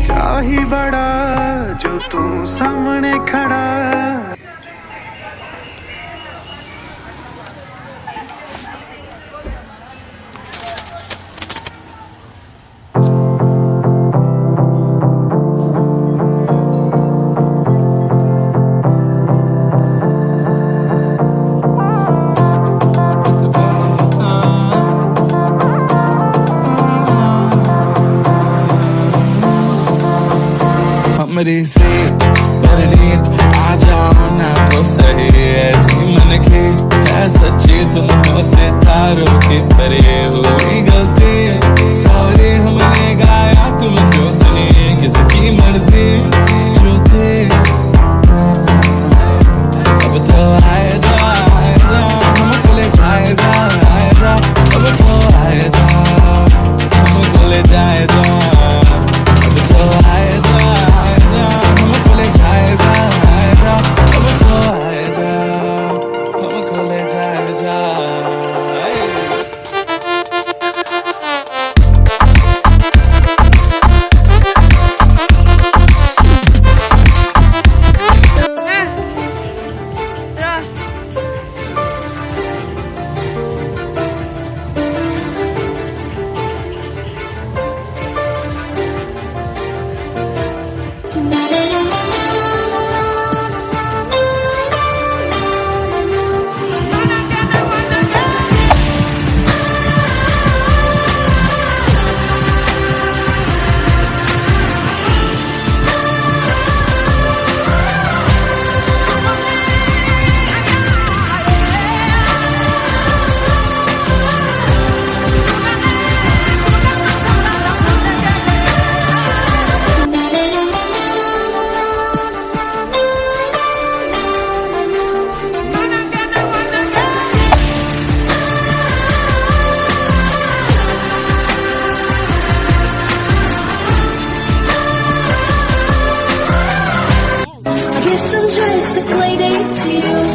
चाही बड़ा जो तू सामने खड़ा। हमरी से परनीत आ जाओ ना तो सही, ऐसी मन की है सच्ची तुम हो सितारों की परे हुई गलती। सॉरी हमने गाया तुम क्यों सुनी, किसकी मर्जी जो थे। अब तो आए जा हमको ले जाए जा, आए जा अब तो आए जा हमको ले जाए जा। अब तो आए जा हमको ले जाए जा, आए जा अब तो आए जा हमको ले जाए जा। Guess I'm just a playdate to you.